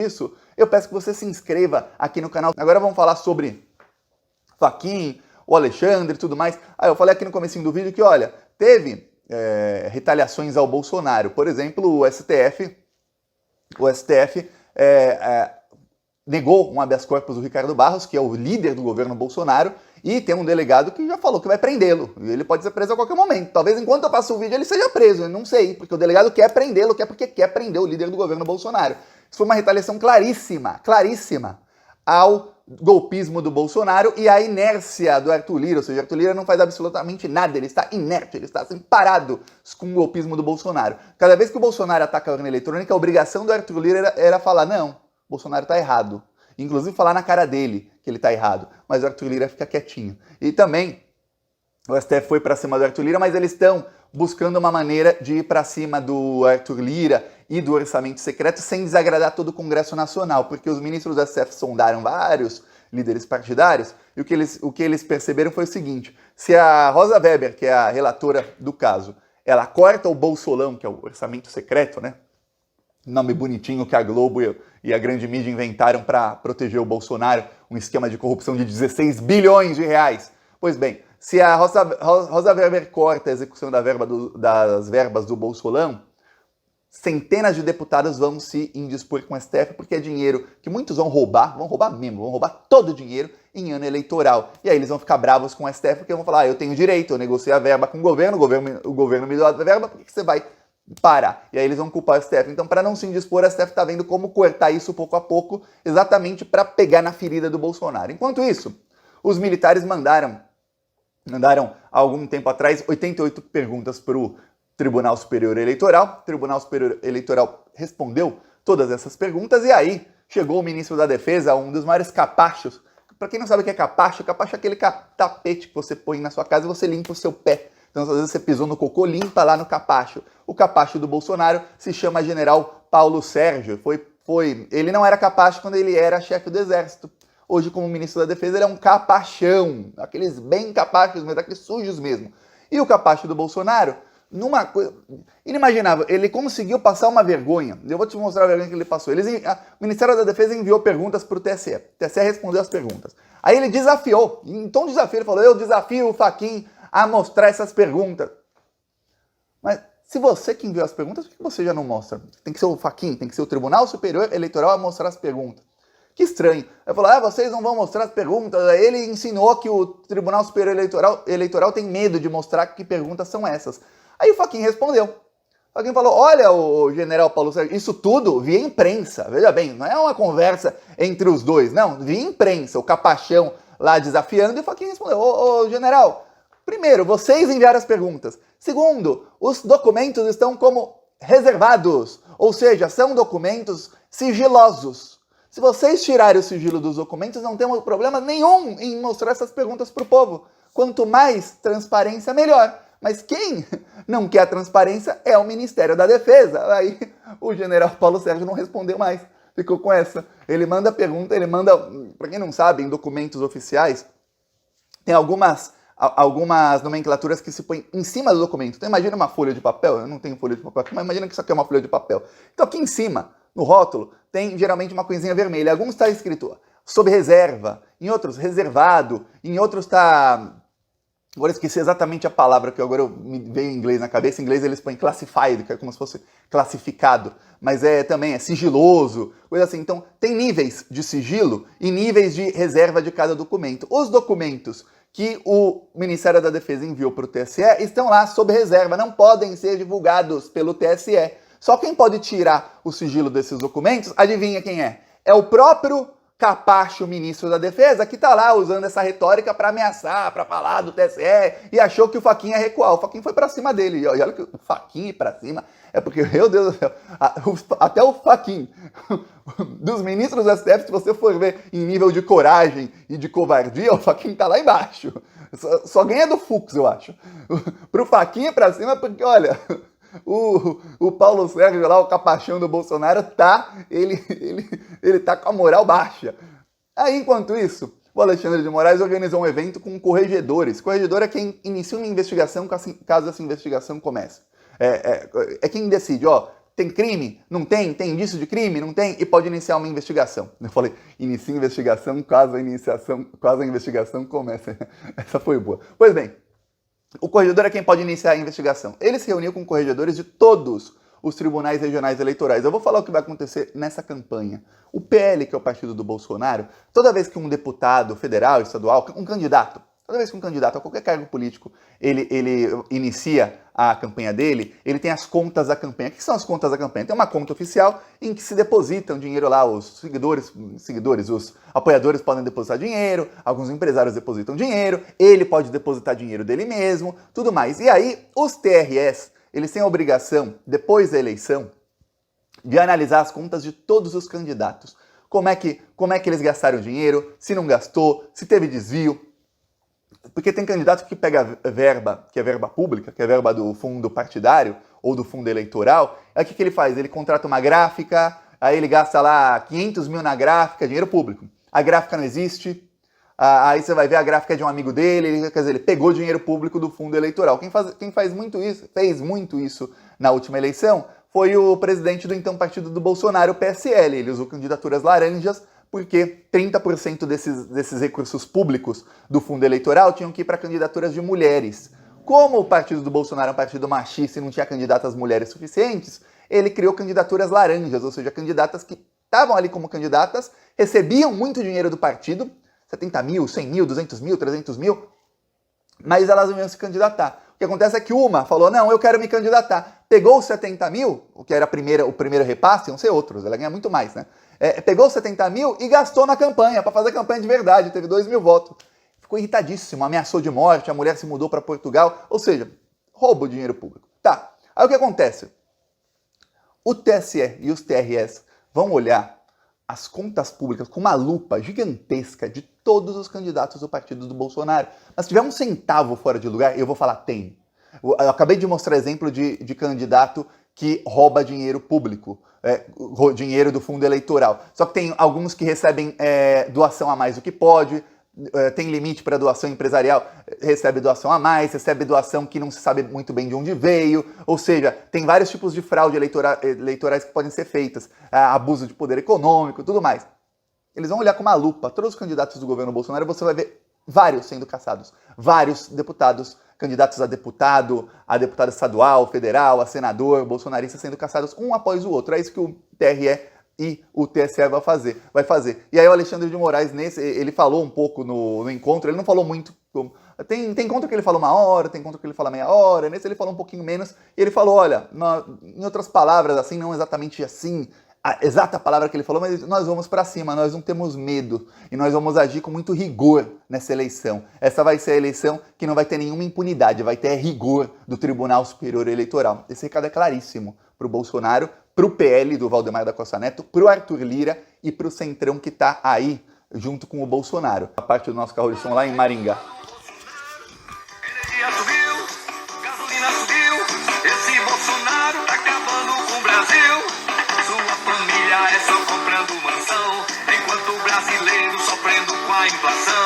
isso, eu peço que você se inscreva aqui no canal. Agora vamos falar sobre Fachin, o Alexandre e tudo mais. Eu falei aqui no comecinho do vídeo que, olha, teve retaliações ao Bolsonaro. Por exemplo, o STF negou um habeas corpus do Ricardo Barros, que é o líder do governo Bolsonaro, e tem um delegado que já falou que vai prendê-lo. Ele pode ser preso a qualquer momento. Talvez enquanto eu passo o vídeo ele seja preso, eu não sei, porque o delegado quer prendê-lo, porque quer prender o líder do governo Bolsonaro. Isso foi uma retaliação claríssima ao golpismo do Bolsonaro e à inércia do Arthur Lira. Ou seja, Arthur Lira não faz absolutamente nada, ele está inerte, ele está assim, parado com o golpismo do Bolsonaro. Cada vez que o Bolsonaro ataca a urna eletrônica, a obrigação do Arthur Lira era falar, não, Bolsonaro está errado. Inclusive falar na cara dele que ele está errado. Mas o Arthur Lira fica quietinho. E também, o STF foi para cima do Arthur Lira, mas eles estão buscando uma maneira de ir para cima do Arthur Lira e do orçamento secreto sem desagradar todo o Congresso Nacional, porque os ministros do STF sondaram vários líderes partidários e o que eles perceberam foi o seguinte: se a Rosa Weber, que é a relatora do caso, ela corta o Bolsolão, que é o orçamento secreto, né? Nome bonitinho que a Globo e a grande mídia inventaram para proteger o Bolsonaro, um esquema de corrupção de 16 bilhões de reais. Pois bem, se a Rosa Weber corta a execução das verbas do Bolsolão, centenas de deputados vão se indispor com o STF, porque é dinheiro que muitos vão roubar mesmo, vão roubar todo o dinheiro em ano eleitoral. E aí eles vão ficar bravos com o STF, porque vão falar, eu tenho direito, eu negociei a verba com o governo me deu a verba, por que você vai parar? E aí eles vão culpar o STF. Então, para não se indispor, a STF está vendo como cortar isso pouco a pouco, exatamente para pegar na ferida do Bolsonaro. Enquanto isso, os militares mandaram há algum tempo atrás 88 perguntas para o Tribunal Superior Eleitoral. O Tribunal Superior Eleitoral respondeu todas essas perguntas e aí chegou o ministro da Defesa, um dos maiores capachos. Para quem não sabe o que é capacho é aquele tapete que você põe na sua casa e você limpa o seu pé. Então, às vezes você pisou no cocô, limpa lá no capacho. O capacho do Bolsonaro se chama General Paulo Sérgio. Ele não era capacho quando ele era chefe do Exército. Hoje, como ministro da Defesa, ele é um capachão. Aqueles bem capachos, mas aqueles sujos mesmo. E o capacho do Bolsonaro, numa coisa inimaginável, ele conseguiu passar uma vergonha. Eu vou te mostrar a vergonha que ele passou. O Ministério da Defesa enviou perguntas para o TSE. O TSE respondeu as perguntas. Aí ele desafiou. Em tom de desafio, ele falou, eu desafio o Fachin a mostrar essas perguntas. Mas se você que enviou as perguntas, por que você já não mostra? Tem que ser o Fachin, tem que ser o Tribunal Superior Eleitoral a mostrar as perguntas. Que estranho. Ele falou, vocês não vão mostrar as perguntas. Aí ele insinuou que o Tribunal Superior Eleitoral tem medo de mostrar que perguntas são essas. Aí o Fachin respondeu. O Fachin falou, olha, o general Paulo Sérgio, isso tudo via imprensa. Veja bem, não é uma conversa entre os dois, não. Via imprensa, o capachão lá desafiando, e o Fachin respondeu, ô general, primeiro, vocês enviaram as perguntas. Segundo, os documentos estão como reservados, ou seja, são documentos sigilosos. Se vocês tirarem o sigilo dos documentos, não temos problema nenhum em mostrar essas perguntas para o povo. Quanto mais transparência, melhor. Mas quem não quer a transparência é o Ministério da Defesa. Aí o general Paulo Sérgio não respondeu mais. Ficou com essa. Ele manda pergunta, para quem não sabe, em documentos oficiais, tem algumas nomenclaturas que se põem em cima do documento. Então imagina uma folha de papel, eu não tenho folha de papel aqui, mas imagina que isso aqui é uma folha de papel. Então aqui em cima, no rótulo, tem geralmente uma coisinha vermelha. Alguns está escrito sob reserva, em outros reservado, em outros está... Agora eu esqueci exatamente a palavra, que agora me veio em inglês na cabeça. Em inglês eles põem classified, que é como se fosse classificado. Mas também é sigiloso, coisa assim. Então tem níveis de sigilo e níveis de reserva de cada documento. Os documentos que o Ministério da Defesa enviou para o TSE estão lá sob reserva, não podem ser divulgados pelo TSE. Só quem pode tirar o sigilo desses documentos, adivinha quem é? É o próprio capacho ministro da Defesa que está lá usando essa retórica para ameaçar, para falar do TSE, e achou que o Fachin ia recuar. O Fachin foi para cima dele. E olha que o Fachin ir para cima é porque, meu Deus do céu, até o Fachin dos ministros do STF, se você for ver em nível de coragem e de covardia, o Fachin tá lá embaixo. Só ganha do Fux, eu acho. Pro Fachin ir para cima, porque, olha... O Paulo Sérgio lá, o capachão do Bolsonaro, ele tá com a moral baixa. Aí, enquanto isso, o Alexandre de Moraes organizou um evento com corregedores. Corregedor é quem inicia uma investigação caso essa investigação comece. É quem decide, Tem crime? Não tem? Tem indício de crime? Não tem? E pode iniciar uma investigação. Eu falei, inicia investigação caso a investigação comece. Essa foi boa. Pois bem, o corregedor é quem pode iniciar a investigação. Ele se reuniu com corregedores de todos os tribunais regionais eleitorais. Eu vou falar o que vai acontecer nessa campanha. O PL, que é o partido do Bolsonaro, toda vez que um deputado federal, estadual, um candidato, toda vez que um candidato a qualquer cargo político, ele inicia a campanha dele, ele tem as contas da campanha. O que são as contas da campanha? Tem uma conta oficial em que se depositam dinheiro lá, os seguidores, os apoiadores podem depositar dinheiro, alguns empresários depositam dinheiro, ele pode depositar dinheiro dele mesmo, tudo mais. E aí, os TRS, eles têm a obrigação, depois da eleição, de analisar as contas de todos os candidatos. Como é que eles gastaram dinheiro, se não gastou, se teve desvio. Porque tem candidato que pega verba, que é verba pública, que é verba do fundo partidário ou do fundo eleitoral. Aí o que ele faz? Ele contrata uma gráfica, aí ele gasta lá 500 mil na gráfica, dinheiro público. A gráfica não existe, aí você vai ver a gráfica de um amigo dele, quer dizer, ele pegou dinheiro público do fundo eleitoral. Quem fez muito isso na última eleição foi o presidente do então partido do Bolsonaro, o PSL. Ele usou candidaturas laranjas, porque 30% desses recursos públicos do fundo eleitoral tinham que ir para candidaturas de mulheres. Como o partido do Bolsonaro é um partido machista e não tinha candidatas mulheres suficientes, ele criou candidaturas laranjas, ou seja, candidatas que estavam ali como candidatas, recebiam muito dinheiro do partido, 70 mil, 100 mil, 200 mil, 300 mil, mas elas não iam se candidatar. O que acontece é que uma falou, não, eu quero me candidatar. Pegou os 70 mil, o que era o primeiro repasse, iam ser outros, ela ganha muito mais, né? Pegou os 70 mil e gastou na campanha, para fazer campanha de verdade, teve 2 mil votos. Ficou irritadíssimo, ameaçou de morte, a mulher se mudou para Portugal, ou seja, rouba o dinheiro público. Tá, aí o que acontece? O TSE e os TRS vão olhar as contas públicas com uma lupa gigantesca de todos os candidatos do partido do Bolsonaro. Mas se tiver um centavo fora de lugar, eu vou falar tem. Eu acabei de mostrar exemplo de candidato que rouba dinheiro público, dinheiro do fundo eleitoral. Só que tem alguns que recebem doação a mais do que pode, tem limite para doação empresarial, recebe doação a mais, recebe doação que não se sabe muito bem de onde veio, ou seja, tem vários tipos de fraude eleitorais que podem ser feitas, abuso de poder econômico, tudo mais. Eles vão olhar com uma lupa, todos os candidatos do governo Bolsonaro, você vai ver vários sendo caçados, vários deputados, candidatos a deputado estadual, federal, a senador, bolsonaristas sendo caçados um após o outro. É isso que o TRE e o TSE vai fazer. E aí o Alexandre de Moraes, ele falou um pouco no encontro, ele não falou muito. Tem encontro que ele fala 1 hora, tem encontro que ele fala meia hora, nesse ele falou um pouquinho menos, e ele falou, olha, em outras palavras, assim, não exatamente assim, a exata palavra que ele falou, mas nós vamos para cima, nós não temos medo, e nós vamos agir com muito rigor nessa eleição. Essa vai ser a eleição que não vai ter nenhuma impunidade, vai ter rigor do Tribunal Superior Eleitoral. Esse recado é claríssimo para o Bolsonaro, para o PL do Valdemar da Costa Neto, para o Arthur Lira e para o Centrão que está aí junto com o Bolsonaro. A parte do nosso carro de som lá em Maringá. Energia subiu, gasolina subiu, esse Bolsonaro tá acabando com o Brasil. Sua família é só comprando mansão, enquanto o brasileiro sofrendo com a inflação.